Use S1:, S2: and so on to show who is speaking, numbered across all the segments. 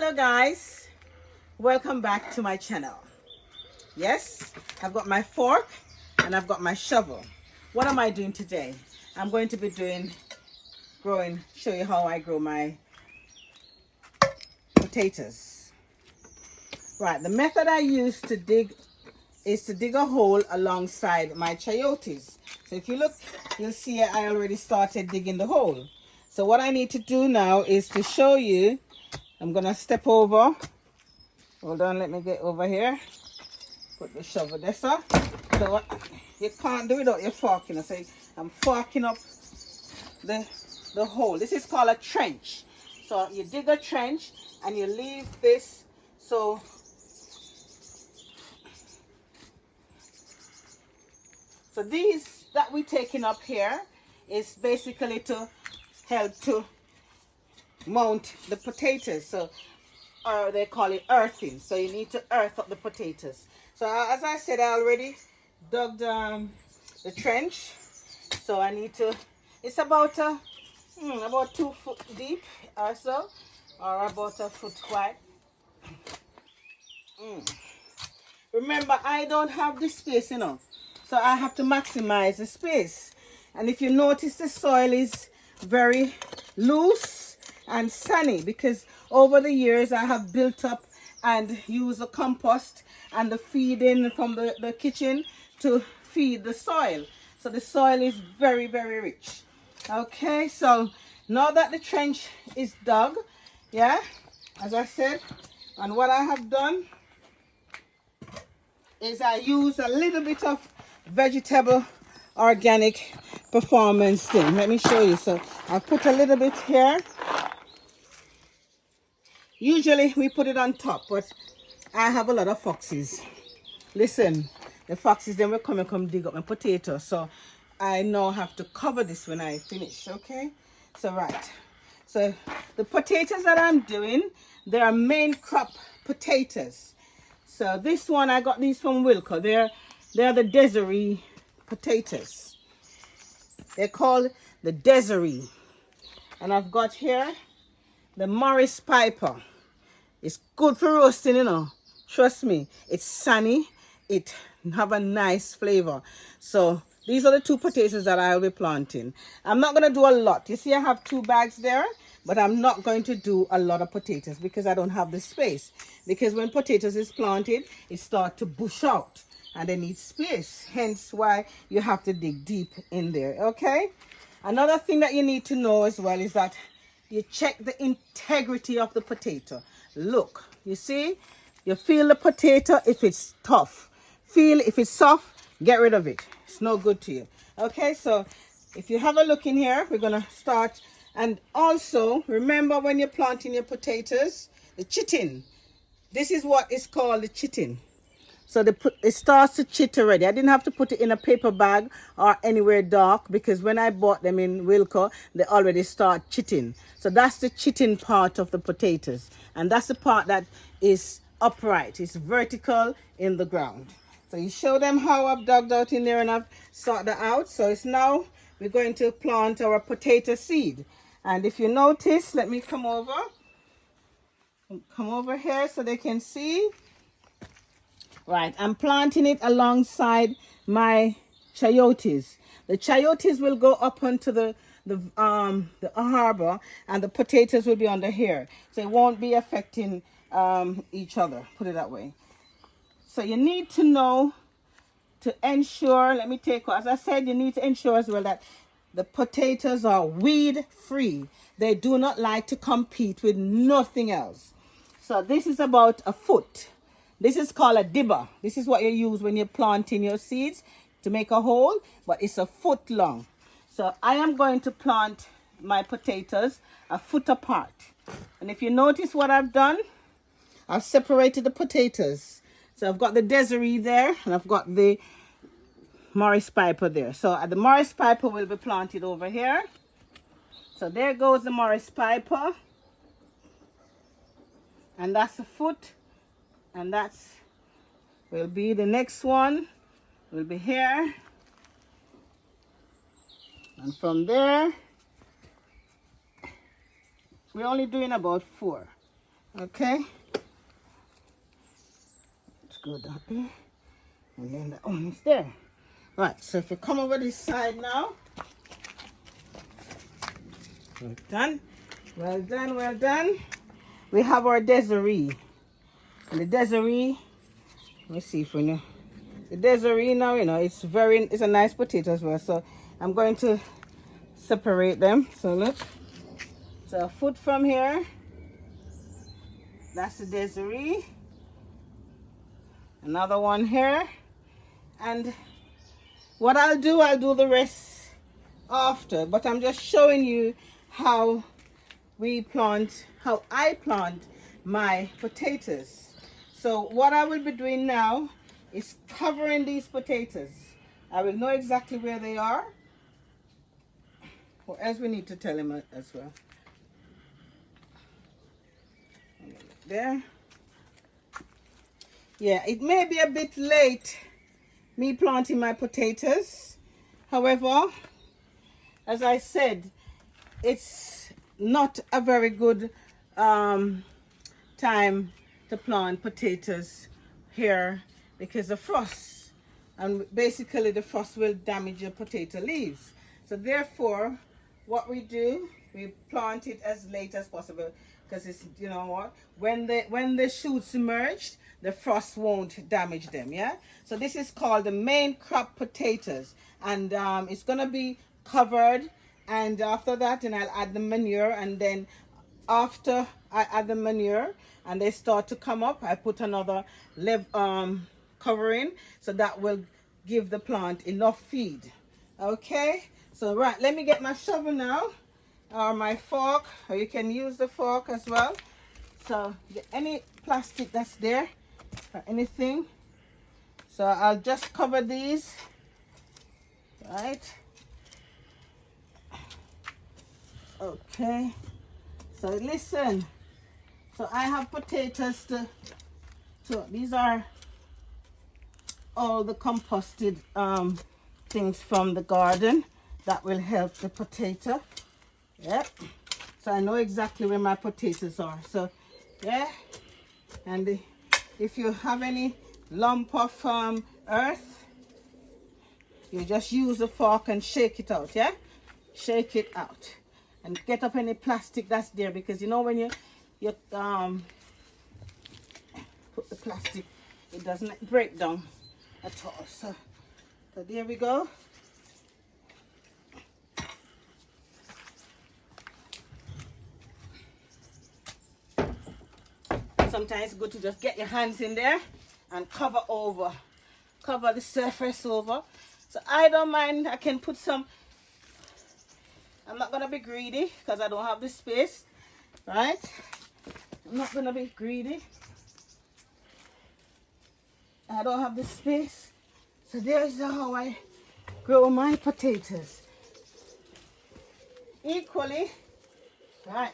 S1: Hello guys, welcome back to my channel. Yes, I've got my fork and I've got my shovel. What am I doing today? I'm going to be show you how I grow my potatoes. Right, the method I use to dig is to dig a hole alongside my chayotes. So if you look, you'll see I already started digging the hole. So what I need to do now is to show you. I'm gonna step over. Hold on, let me get over here. Put the shovel there, sir. So you can't do it without your fork, you know. So I'm forking up the hole. This is called a trench. So you dig a trench and you leave this. So these that we're taking up here is basically to help to mount the potatoes. So or they call it earthing. So you need to earth up the potatoes. So as I said, I already dug the trench. So I need to, it's about 2 foot deep or so, or about a foot wide. Remember, I don't have the space, you know, so I have to maximize the space. And if you notice, the soil is very loose and sunny because over the years I have built up and used the compost and the feeding from the kitchen to feed the soil. So the soil is very, very rich. Okay, so now that the trench is dug, yeah, as I said, and what I have done is I use a little bit of vegetable organic performance thing. Let me show you. So I put a little bit here. Usually we put it on top, but I have a lot of foxes. Listen, the foxes then will come dig up my potatoes. So I now have to cover this when I finish. Okay, so right. So the potatoes that I'm doing, they are main crop potatoes. So this one, I got these from Wilco. They're the Desiree potatoes. They're called the Desiree. And I've got here the Morris Piper. It's good for roasting, you know. Trust me, it's sunny. It have a nice flavor. So these are the 2 potatoes that I'll be planting. I'm not going to do a lot. You see, I have 2 bags there, but I'm not going to do a lot of potatoes because I don't have the space. Because when potatoes is planted, it starts to bush out and they need space. Hence why you have to dig deep in there, okay? Another thing that you need to know as well is that you check the integrity of the potato. Look, you see, you feel the potato if it's tough. Feel if it's soft, get rid of it. It's no good to you. Okay, so if you have a look in here, we're going to start. And also, remember when you're planting your potatoes, the chitting. This is what is called the chitting. So it starts to chit already. I didn't have to put it in a paper bag or anywhere dark because when I bought them in Wilco, they already start chitting. So that's the chitting part of the potatoes. And that's the part that is upright. It's vertical in the ground. So you show them how I've dug out in there and I've sorted that out. So it's now we're going to plant our potato seed. And if you notice, let me come over here so they can see. Right, I'm planting it alongside my chayotes. The chayotes will go up onto the harbor and the potatoes will be under here. So it won't be affecting each other, put it that way. So you need to know to ensure, as I said, you need to ensure as well that the potatoes are weed free. They do not like to compete with nothing else. So this is about a foot. This is called a dibber. This is what you use when you're planting your seeds to make a hole, but it's a foot long. So I am going to plant my potatoes a foot apart. And if you notice what I've done, I've separated the potatoes. So I've got the Desiree there and I've got the Morris Piper there. So the Morris Piper will be planted over here. So there goes the Morris Piper. And that's a foot. And that's will be the next one will be here, and from there we're only doing about 4. Okay. Let's go down here. And then the onions there. Right, so if you come over this side now. Well done. Well done, well done. We have our Desiree. And the Desiree, let me see if we know. The Desiree now, you know, it's a nice potato as well. So I'm going to separate them. So look. So a foot from here. That's the Desiree. Another one here. And what I'll do the rest after. But I'm just showing you how I plant my potatoes. So what I will be doing now is covering these potatoes. I will know exactly where they are. Or else we need to tell him as well. There. Yeah, it may be a bit late me planting my potatoes. However, as I said, it's not a very good time to plant potatoes here because the frost, and basically the frost will damage your potato leaves. So therefore, what we do, we plant it as late as possible because it's, you know what, when the shoots emerge, the frost won't damage them. Yeah, so this is called the main crop potatoes, and it's gonna be covered. And after that, and I'll add the manure, and then after I add the manure and they start to come up, I put another covering, so that will give the plant enough feed. Okay, so right, let me get my shovel now, or my fork, or you can use the fork as well. So any plastic that's there or anything, so I'll just cover these, right? Okay, so listen, so I have potatoes these are all the composted things from the garden that will help the potato. Yep, so I know exactly where my potatoes are. So yeah, and if you have any lump of earth, you just use a fork and shake it out. Yeah, shake it out. And get up any plastic that's there, because you know when you put the plastic, it doesn't break down at all. So there we go. Sometimes it's good to just get your hands in there and cover the surface over. So I don't mind, I can put some. I'm not going to be greedy because I don't have the space, right? I'm not going to be greedy. I don't have the space. So there's how I grow my potatoes. Equally, right.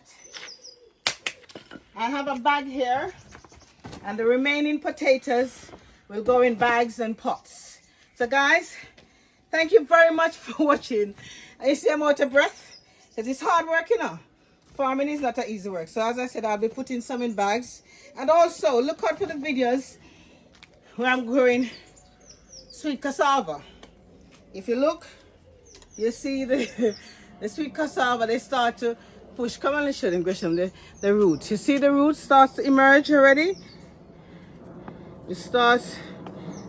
S1: I have a bag here, and the remaining potatoes will go in bags and pots. So guys, thank you very much for watching. You see I'm out of breath because it's hard work, you know. Farming is not an easy work. So as I said, I'll be putting some in bags. And also look out for the videos where I'm growing sweet cassava. If you look, you see the sweet cassava, they start to push. Come on, let's show them, Gresham, the roots. You see the roots starts to emerge already? It starts,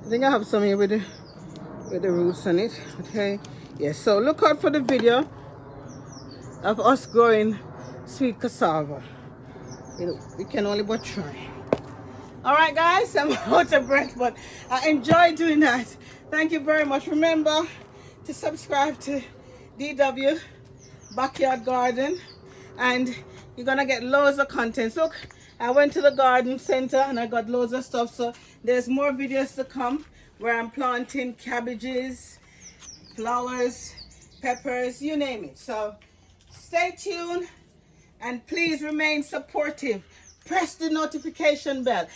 S1: I think I have some here with the roots on it. Okay. Yes, so look out for the video of us growing sweet cassava. You know, we can only but try. All right, guys, I'm out of breath, but I enjoy doing that. Thank you very much. Remember to subscribe to DW Backyard Garden, and you're gonna get loads of content. Look, I went to the garden center and I got loads of stuff. So there's more videos to come where I'm planting cabbages, flowers, peppers, you name it. So stay tuned and please remain supportive. Press the notification bell.